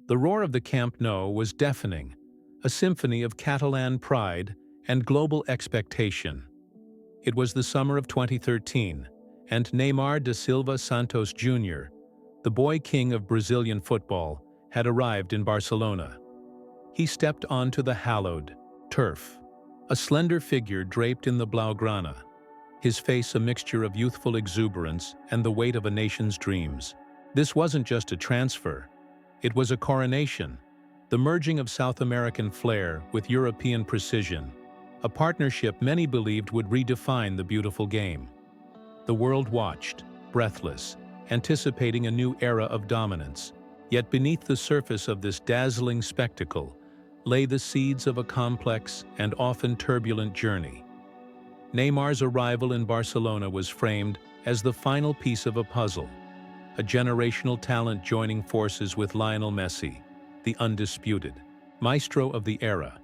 The roar of the Camp Nou was deafening, a symphony of Catalan pride and global expectation. It was the summer of 2013, and Neymar da Silva Santos Jr., the boy king of Brazilian football, had arrived in Barcelona. He stepped onto the hallowed turf, a slender figure draped in the blaugrana, his face a mixture of youthful exuberance and the weight of a nation's dreams. This wasn't just a transfer, it was a coronation, the merging of South American flair with European precision, a partnership many believed would redefine the beautiful game. The world watched, breathless, anticipating a new era of dominance. Yet beneath the surface of this dazzling spectacle lay the seeds of a complex and often turbulent journey. Neymar's arrival in Barcelona was framed as the final piece of a puzzle, a generational talent joining forces with Lionel Messi, the undisputed maestro of the era.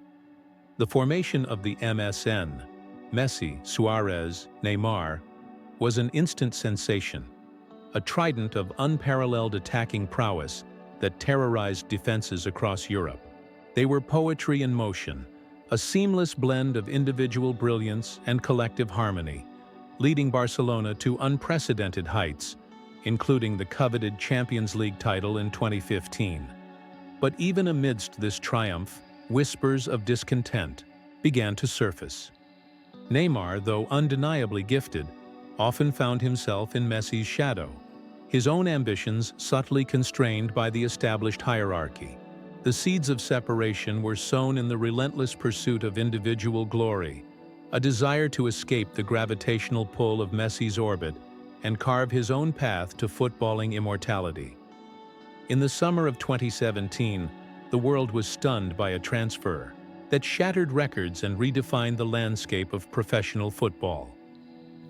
The formation of the MSN, Messi, Suarez, Neymar, was an instant sensation, a trident of unparalleled attacking prowess that terrorized defenses across Europe. They were poetry in motion, a seamless blend of individual brilliance and collective harmony, leading Barcelona to unprecedented heights, including the coveted Champions League title in 2015. But even amidst this triumph, whispers of discontent began to surface. Neymar, though undeniably gifted, often found himself in Messi's shadow, his own ambitions subtly constrained by the established hierarchy. The seeds of separation were sown in the relentless pursuit of individual glory, a desire to escape the gravitational pull of Messi's orbit and carve his own path to footballing immortality. In the summer of 2017, the world was stunned by a transfer that shattered records and redefined the landscape of professional football.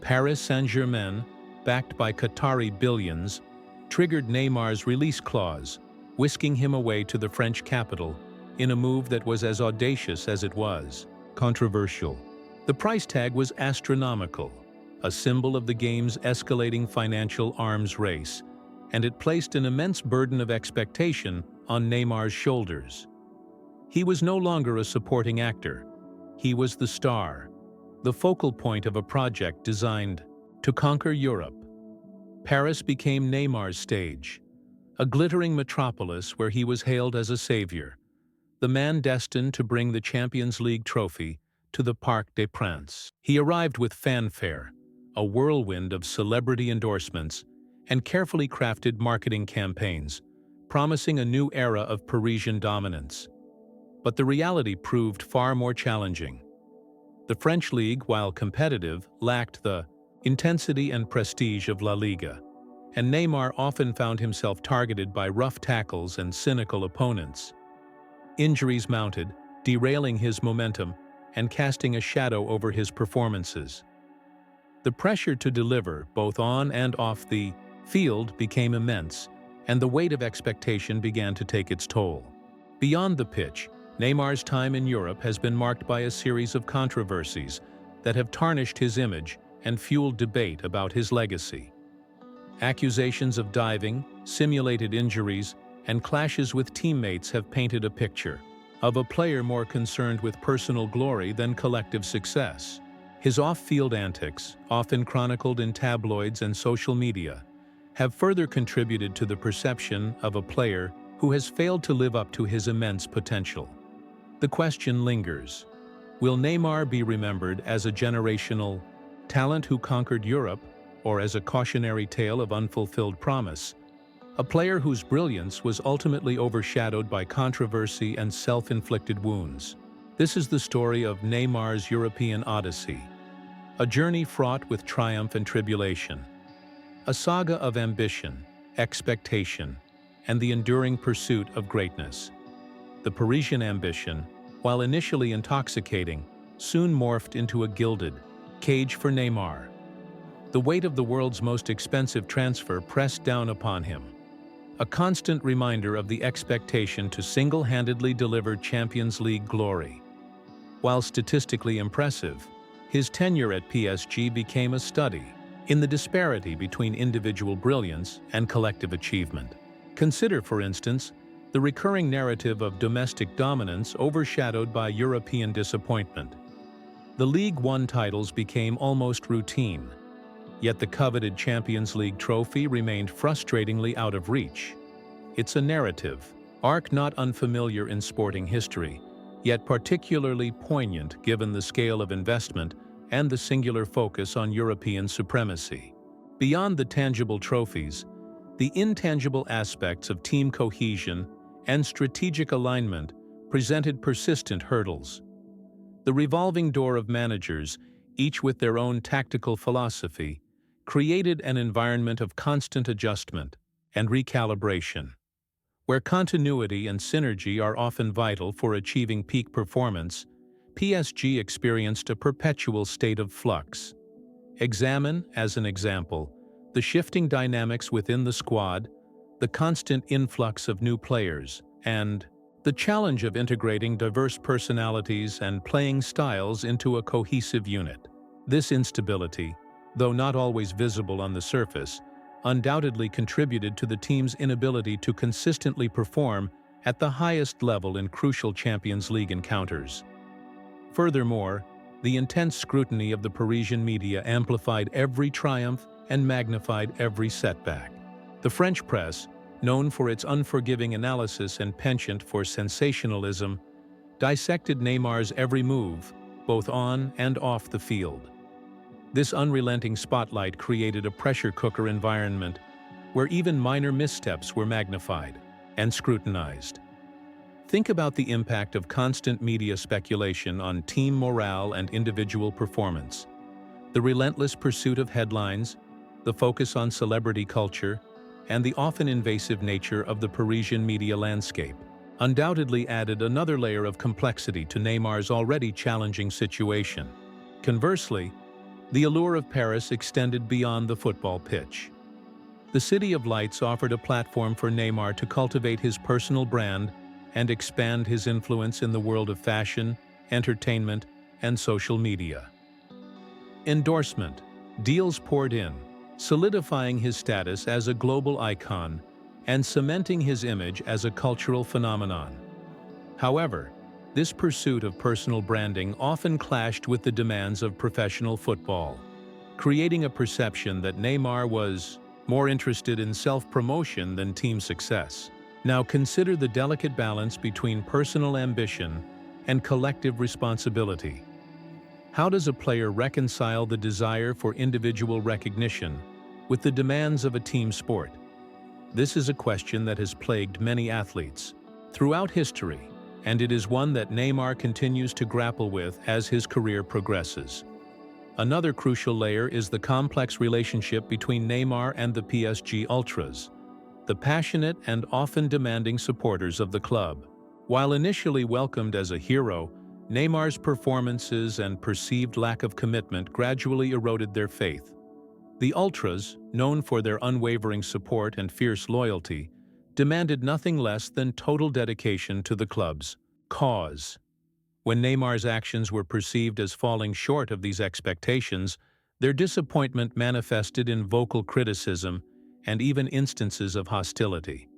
Paris Saint-Germain, backed by Qatari billions, triggered Neymar's release clause, whisking him away to the French capital in a move that was as audacious as it was controversial. The price tag was astronomical, a symbol of the game's escalating financial arms race, and it placed an immense burden of expectation on Neymar's shoulders. He was no longer a supporting actor. He was the star, the focal point of a project designed to conquer Europe. Paris became Neymar's stage, a glittering metropolis where he was hailed as a savior, the man destined to bring the Champions League trophy to the Parc des Princes. He arrived with fanfare, a whirlwind of celebrity endorsements, and carefully crafted marketing campaigns, promising a new era of Parisian dominance. But the reality proved far more challenging. The French league, while competitive, lacked the intensity and prestige of La Liga, and Neymar often found himself targeted by rough tackles and cynical opponents. Injuries mounted, derailing his momentum and casting a shadow over his performances. The pressure to deliver, both on and off the field, became immense, and the weight of expectation began to take its toll. Beyond the pitch, Neymar's time in Europe has been marked by a series of controversies that have tarnished his image and fueled debate about his legacy. Accusations of diving, simulated injuries, and clashes with teammates have painted a picture of a player more concerned with personal glory than collective success. His off-field antics, often chronicled in tabloids and social media, have further contributed to the perception of a player who has failed to live up to his immense potential. The question lingers: will Neymar be remembered as a generational talent who conquered Europe, or as a cautionary tale of unfulfilled promise, a player whose brilliance was ultimately overshadowed by controversy and self-inflicted wounds? This is the story of Neymar's European Odyssey, a journey fraught with triumph and tribulation, a saga of ambition, expectation, and the enduring pursuit of greatness. The Parisian ambition, while initially intoxicating, soon morphed into a gilded cage for Neymar. The weight of the world's most expensive transfer pressed down upon him, a constant reminder of the expectation to single-handedly deliver Champions League glory. While statistically impressive, his tenure at PSG became a study in the disparity between individual brilliance and collective achievement. Consider, for instance, the recurring narrative of domestic dominance overshadowed by European disappointment. The League One titles became almost routine, yet the coveted Champions League trophy remained frustratingly out of reach. It's a narrative, arc not unfamiliar in sporting history, yet particularly poignant given the scale of investment and the singular focus on European supremacy. Beyond the tangible trophies, the intangible aspects of team cohesion and strategic alignment presented persistent hurdles. The revolving door of managers, each with their own tactical philosophy, created an environment of constant adjustment and recalibration. Where continuity and synergy are often vital for achieving peak performance, PSG experienced a perpetual state of flux. Examine, as an example, the shifting dynamics within the squad, the constant influx of new players, and the challenge of integrating diverse personalities and playing styles into a cohesive unit. This instability, though not always visible on the surface, undoubtedly contributed to the team's inability to consistently perform at the highest level in crucial Champions League encounters. Furthermore, the intense scrutiny of the Parisian media amplified every triumph and magnified every setback. The French press, known for its unforgiving analysis and penchant for sensationalism, dissected Neymar's every move, both on and off the field. This unrelenting spotlight created a pressure cooker environment where even minor missteps were magnified and scrutinized. Think about the impact of constant media speculation on team morale and individual performance. The relentless pursuit of headlines, the focus on celebrity culture, and the often invasive nature of the Parisian media landscape undoubtedly added another layer of complexity to Neymar's already challenging situation. Conversely, the allure of Paris extended beyond the football pitch. The City of Lights offered a platform for Neymar to cultivate his personal brand and expand his influence in the world of fashion, entertainment, and social media. Endorsement. Deals poured in, solidifying his status as a global icon and cementing his image as a cultural phenomenon. However, this pursuit of personal branding often clashed with the demands of professional football, creating a perception that Neymar was more interested in self-promotion than team success. Now consider the delicate balance between personal ambition and collective responsibility. How does a player reconcile the desire for individual recognition with the demands of a team sport? This is a question that has plagued many athletes throughout history, and it is one that Neymar continues to grapple with as his career progresses. Another crucial layer is the complex relationship between Neymar and the PSG Ultras, the passionate and often demanding supporters of the club. While initially welcomed as a hero, Neymar's performances and perceived lack of commitment gradually eroded their faith. The Ultras, known for their unwavering support and fierce loyalty, demanded nothing less than total dedication to the club's cause. When Neymar's actions were perceived as falling short of these expectations, their disappointment manifested in vocal criticism and even instances of hostility.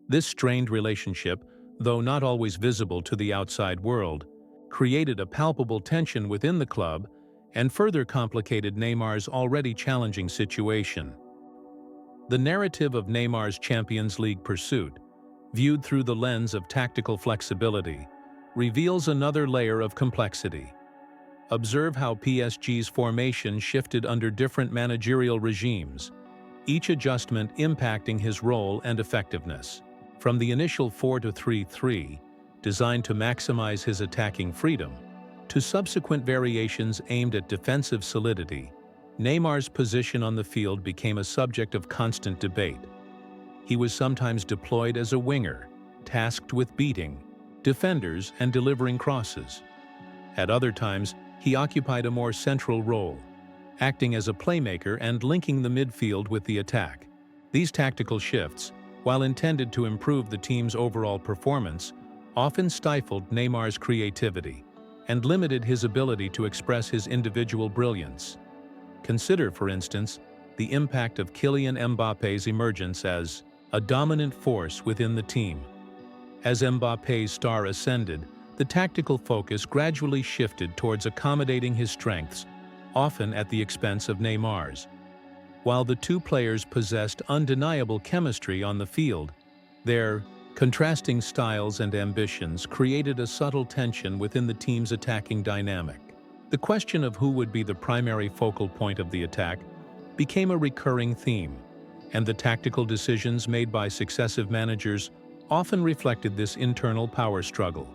This strained relationship, though not always visible to the outside world, created a palpable tension within the club and further complicated Neymar's already challenging situation. The narrative of Neymar's Champions League pursuit, viewed through the lens of tactical flexibility, reveals another layer of complexity. Observe how PSG's formation shifted under different managerial regimes, each adjustment impacting his role and effectiveness. From the initial 4-3-3, designed to maximize his attacking freedom, to subsequent variations aimed at defensive solidity, Neymar's position on the field became a subject of constant debate. He was sometimes deployed as a winger, tasked with beating defenders and delivering crosses. At other times, he occupied a more central role, acting as a playmaker and linking the midfield with the attack. These tactical shifts, while intended to improve the team's overall performance, often stifled Neymar's creativity and limited his ability to express his individual brilliance. Consider, for instance, the impact of Kylian Mbappe's emergence as a dominant force within the team. As Mbappe's star ascended, the tactical focus gradually shifted towards accommodating his strengths, often at the expense of Neymar's. While the two players possessed undeniable chemistry on the field, their contrasting styles and ambitions created a subtle tension within the team's attacking dynamic. The question of who would be the primary focal point of the attack became a recurring theme, and the tactical decisions made by successive managers often reflected this internal power struggle.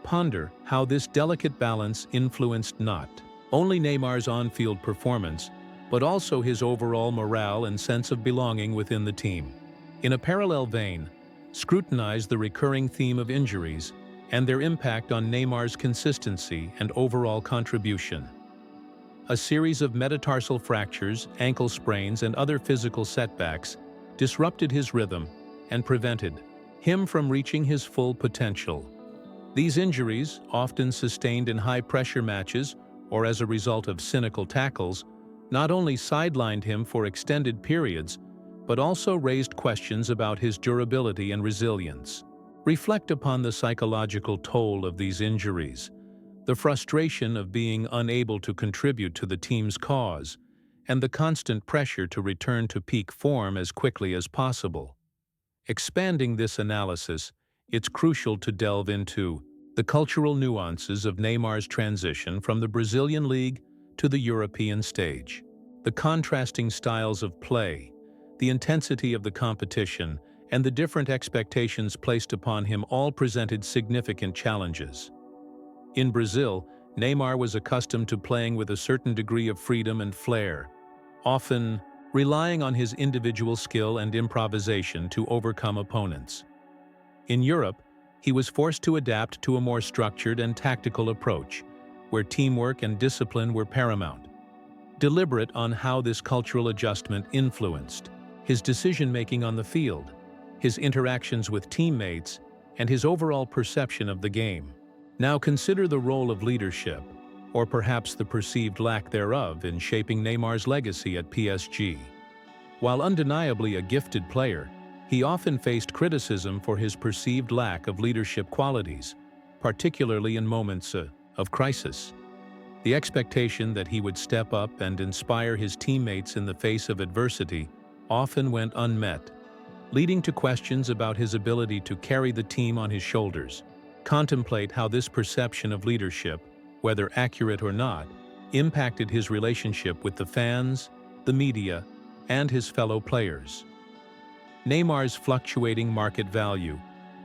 Ponder how this delicate balance influenced not only Neymar's on-field performance, but also his overall morale and sense of belonging within the team. In a parallel vein, scrutinize the recurring theme of injuries and their impact on Neymar's consistency and overall contribution. A series of metatarsal fractures, ankle sprains, and other physical setbacks disrupted his rhythm and prevented him from reaching his full potential. These injuries, often sustained in high-pressure matches or as a result of cynical tackles, not only sidelined him for extended periods, but also raised questions about his durability and resilience. Reflect upon the psychological toll of these injuries, the frustration of being unable to contribute to the team's cause, and the constant pressure to return to peak form as quickly as possible. Expanding this analysis, it's crucial to delve into the cultural nuances of Neymar's transition from the Brazilian league to the European stage. The contrasting styles of play, the intensity of the competition, and the different expectations placed upon him all presented significant challenges. In Brazil, Neymar was accustomed to playing with a certain degree of freedom and flair, often relying on his individual skill and improvisation to overcome opponents. In Europe, he was forced to adapt to a more structured and tactical approach, where teamwork and discipline were paramount. Deliberate on how this cultural adjustment influenced his decision-making on the field, his interactions with teammates, and his overall perception of the game. Now consider the role of leadership, or perhaps the perceived lack thereof, in shaping Neymar's legacy at PSG. While undeniably a gifted player, he often faced criticism for his perceived lack of leadership qualities, particularly in moments of crisis. The expectation that he would step up and inspire his teammates in the face of adversity often went unmet, leading to questions about his ability to carry the team on his shoulders. Contemplate how this perception of leadership, whether accurate or not, impacted his relationship with the fans, the media, and his fellow players. Neymar's fluctuating market value,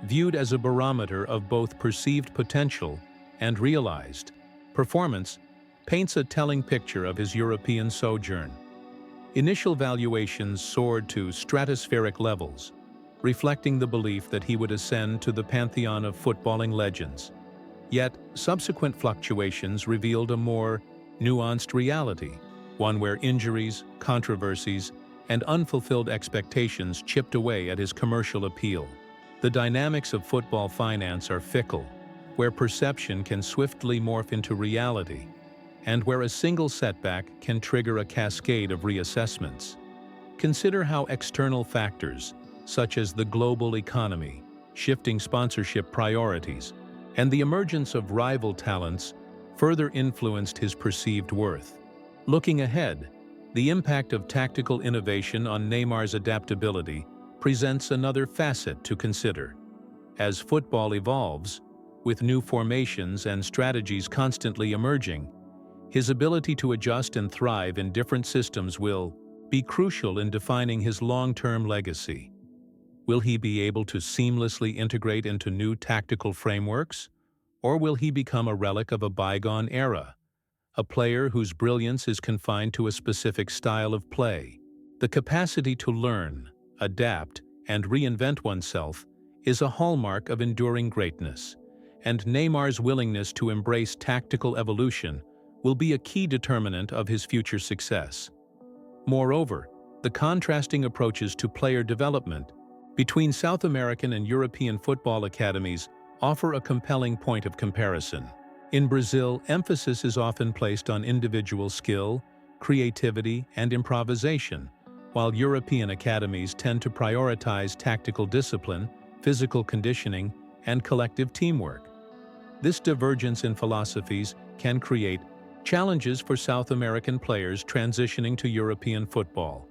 viewed as a barometer of both perceived potential and realized performance, paints a telling picture of his European sojourn. Initial valuations soared to stratospheric levels, reflecting the belief that he would ascend to the pantheon of footballing legends. Yet, subsequent fluctuations revealed a more nuanced reality, one where injuries, controversies, and unfulfilled expectations chipped away at his commercial appeal. The dynamics of football finance are fickle, where perception can swiftly morph into reality, and where a single setback can trigger a cascade of reassessments. Consider how external factors, such as the global economy, shifting sponsorship priorities, and the emergence of rival talents, further influenced his perceived worth. Looking ahead, the impact of tactical innovation on Neymar's adaptability presents another facet to consider. As football evolves, with new formations and strategies constantly emerging, his ability to adjust and thrive in different systems will be crucial in defining his long-term legacy. Will he be able to seamlessly integrate into new tactical frameworks, or will he become a relic of a bygone era, a player whose brilliance is confined to a specific style of play? The capacity to learn, adapt, and reinvent oneself is a hallmark of enduring greatness, and Neymar's willingness to embrace tactical evolution will be a key determinant of his future success. Moreover, the contrasting approaches to player development between South American and European football academies offer a compelling point of comparison. In Brazil, emphasis is often placed on individual skill, creativity, and improvisation, while European academies tend to prioritize tactical discipline, physical conditioning, and collective teamwork. This divergence in philosophies can create challenges for South American players transitioning to European football,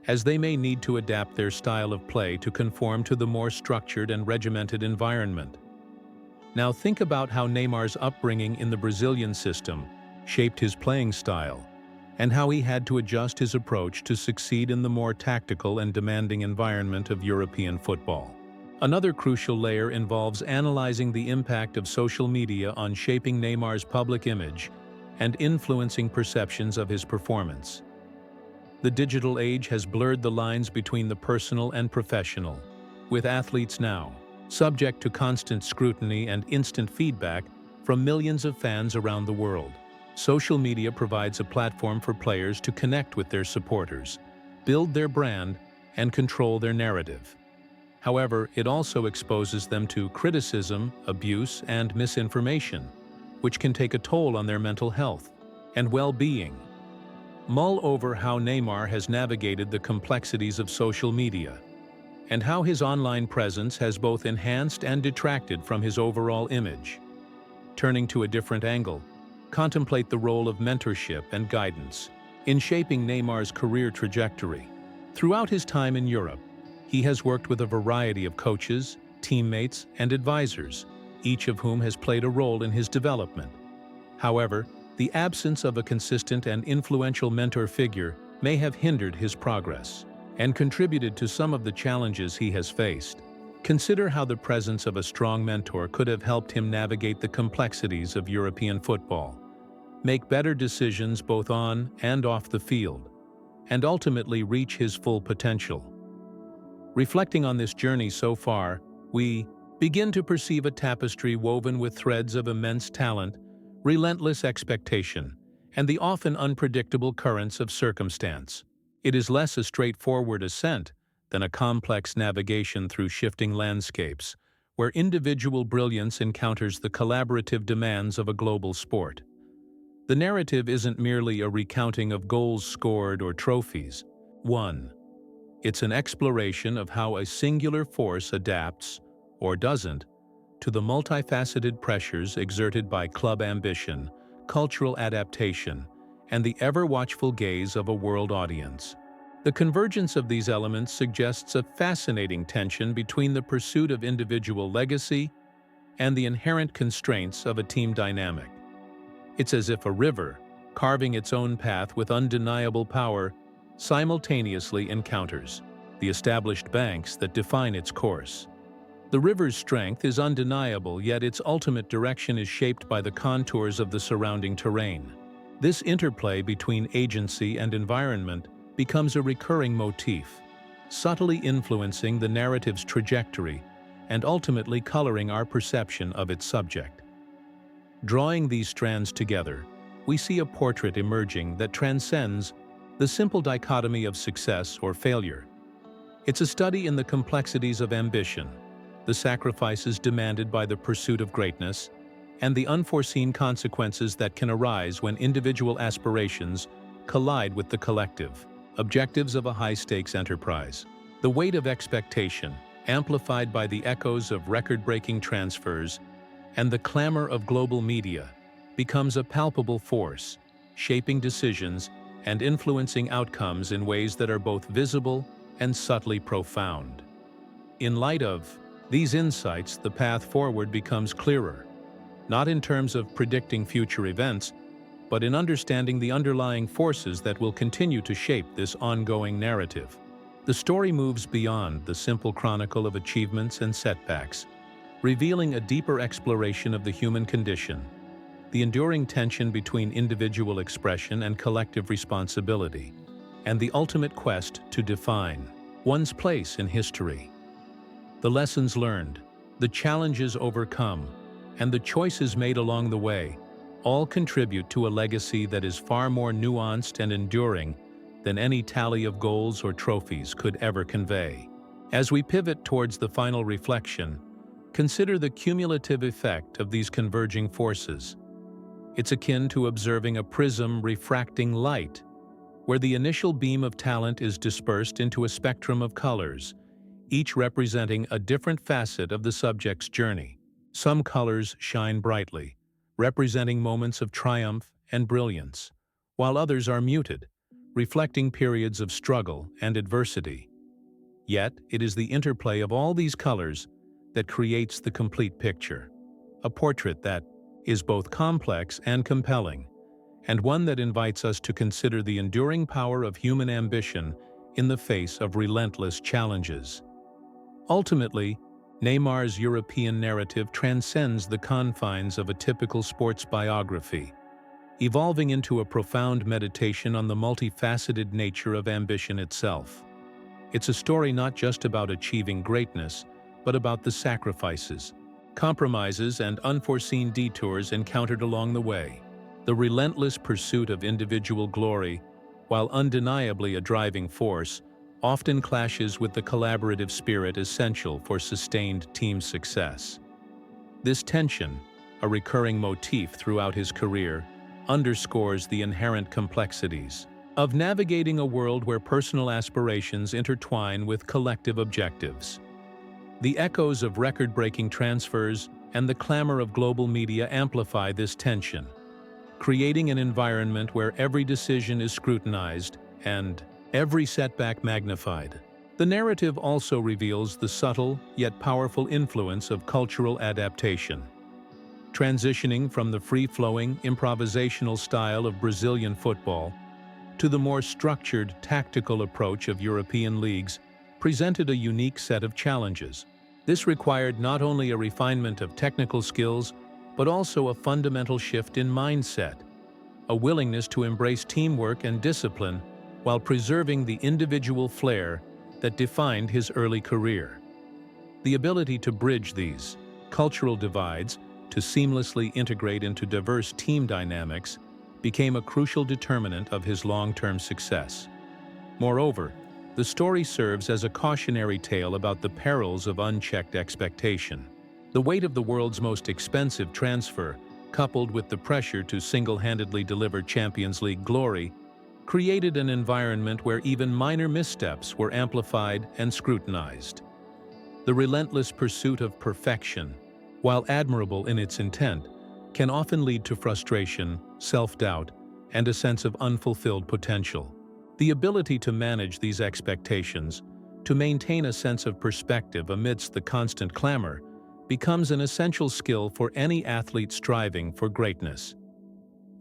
as they may need to adapt their style of play to conform to the more structured and regimented environment. Now think about how Neymar's upbringing in the Brazilian system shaped his playing style, and how he had to adjust his approach to succeed in the more tactical and demanding environment of European football. Another crucial layer involves analyzing the impact of social media on shaping Neymar's public image and influencing perceptions of his performance. The digital age has blurred the lines between the personal and professional, with athletes now subject to constant scrutiny and instant feedback from millions of fans around the world. Social media provides a platform for players to connect with their supporters, build their brand, and control their narrative. However, it also exposes them to criticism, abuse, and misinformation, which can take a toll on their mental health and well-being. Mull over how Neymar has navigated the complexities of social media, and how his online presence has both enhanced and detracted from his overall image. Turning to a different angle, contemplate the role of mentorship and guidance in shaping Neymar's career trajectory. Throughout his time in Europe, he has worked with a variety of coaches, teammates, and advisors, each of whom has played a role in his development. However, the absence of a consistent and influential mentor figure may have hindered his progress and contributed to some of the challenges he has faced. Consider how the presence of a strong mentor could have helped him navigate the complexities of European football, make better decisions both on and off the field, and ultimately reach his full potential. Reflecting on this journey so far, we begin to perceive a tapestry woven with threads of immense talent, relentless expectation, and the often unpredictable currents of circumstance. It is less a straightforward ascent than a complex navigation through shifting landscapes, where individual brilliance encounters the collaborative demands of a global sport. The narrative isn't merely a recounting of goals scored or trophies. It's an exploration of how a singular force adapts, or doesn't, to the multifaceted pressures exerted by club ambition, cultural adaptation, and the ever-watchful gaze of a world audience. The convergence of these elements suggests a fascinating tension between the pursuit of individual legacy and the inherent constraints of a team dynamic. It's as if a river, carving its own path with undeniable power, simultaneously encounters the established banks that define its course. The river's strength is undeniable, yet its ultimate direction is shaped by the contours of the surrounding terrain. This interplay between agency and environment becomes a recurring motif, subtly influencing the narrative's trajectory and ultimately coloring our perception of its subject. Drawing these strands together, we see a portrait emerging that transcends the simple dichotomy of success or failure. It's a study in the complexities of ambition, the sacrifices demanded by the pursuit of greatness, and the unforeseen consequences that can arise when individual aspirations collide with the collective objectives of a high-stakes enterprise. The weight of expectation, amplified by the echoes of record-breaking transfers and the clamor of global media, becomes a palpable force, shaping decisions and influencing outcomes in ways that are both visible and subtly profound. In light of these insights, the path forward becomes clearer, not in terms of predicting future events, but in understanding the underlying forces that will continue to shape this ongoing narrative. The story moves beyond the simple chronicle of achievements and setbacks, revealing a deeper exploration of the human condition, the enduring tension between individual expression and collective responsibility, and the ultimate quest to define one's place in history. The lessons learned, the challenges overcome, and the choices made along the way all contribute to a legacy that is far more nuanced and enduring than any tally of goals or trophies could ever convey. As we pivot towards the final reflection, consider the cumulative effect of these converging forces. It's akin to observing a prism refracting light, where the initial beam of talent is dispersed into a spectrum of colors, each representing a different facet of the subject's journey. Some colors shine brightly, representing moments of triumph and brilliance, while others are muted, reflecting periods of struggle and adversity. Yet, it is the interplay of all these colors that creates the complete picture, a portrait that is both complex and compelling, and one that invites us to consider the enduring power of human ambition in the face of relentless challenges. Ultimately, Neymar's European narrative transcends the confines of a typical sports biography, evolving into a profound meditation on the multifaceted nature of ambition itself. It's a story not just about achieving greatness, but about the sacrifices, compromises, and unforeseen detours encountered along the way. The relentless pursuit of individual glory, while undeniably a driving force, often clashes with the collaborative spirit essential for sustained team success. This tension, a recurring motif throughout his career, underscores the inherent complexities of navigating a world where personal aspirations intertwine with collective objectives. The echoes of record-breaking transfers and the clamor of global media amplify this tension, creating an environment where every decision is scrutinized and every setback magnified. The narrative also reveals the subtle yet powerful influence of cultural adaptation. Transitioning from the free-flowing, improvisational style of Brazilian football to the more structured, tactical approach of European leagues presented a unique set of challenges. This required not only a refinement of technical skills, but also a fundamental shift in mindset, a willingness to embrace teamwork and discipline while preserving the individual flair that defined his early career. The ability to bridge these cultural divides, to seamlessly integrate into diverse team dynamics, became a crucial determinant of his long-term success. Moreover, the story serves as a cautionary tale about the perils of unchecked expectation. The weight of the world's most expensive transfer, coupled with the pressure to single-handedly deliver Champions League glory, created an environment where even minor missteps were amplified and scrutinized. The relentless pursuit of perfection, while admirable in its intent, can often lead to frustration, self-doubt, and a sense of unfulfilled potential. The ability to manage these expectations, to maintain a sense of perspective amidst the constant clamor, becomes an essential skill for any athlete striving for greatness.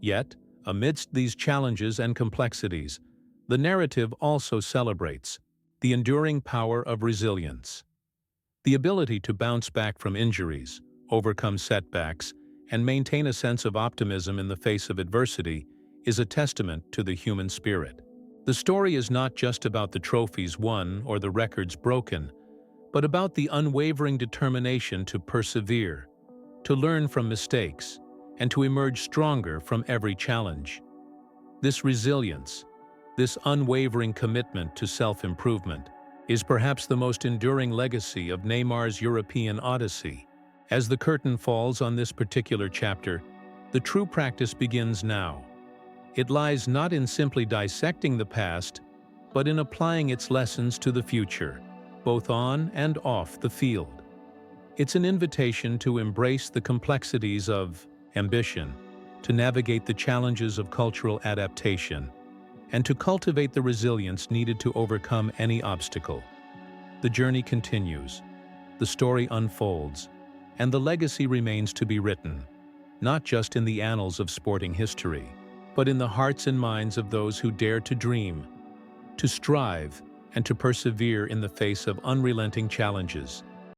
Yet, amidst these challenges and complexities, the narrative also celebrates the enduring power of resilience. The ability to bounce back from injuries, overcome setbacks, and maintain a sense of optimism in the face of adversity is a testament to the human spirit. The story is not just about the trophies won or the records broken, but about the unwavering determination to persevere, to learn from mistakes, and to emerge stronger from every challenge. This resilience, this unwavering commitment to self-improvement, is perhaps the most enduring legacy of Neymar's European odyssey. As the curtain falls on this particular chapter, the true practice begins now. It lies not in simply dissecting the past, but in applying its lessons to the future, both on and off the field. It's an invitation to embrace the complexities of ambition, to navigate the challenges of cultural adaptation, and to cultivate the resilience needed to overcome any obstacle. The journey continues, the story unfolds, and the legacy remains to be written, not just in the annals of sporting history, but in the hearts and minds of those who dare to dream, to strive, and to persevere in the face of unrelenting challenges.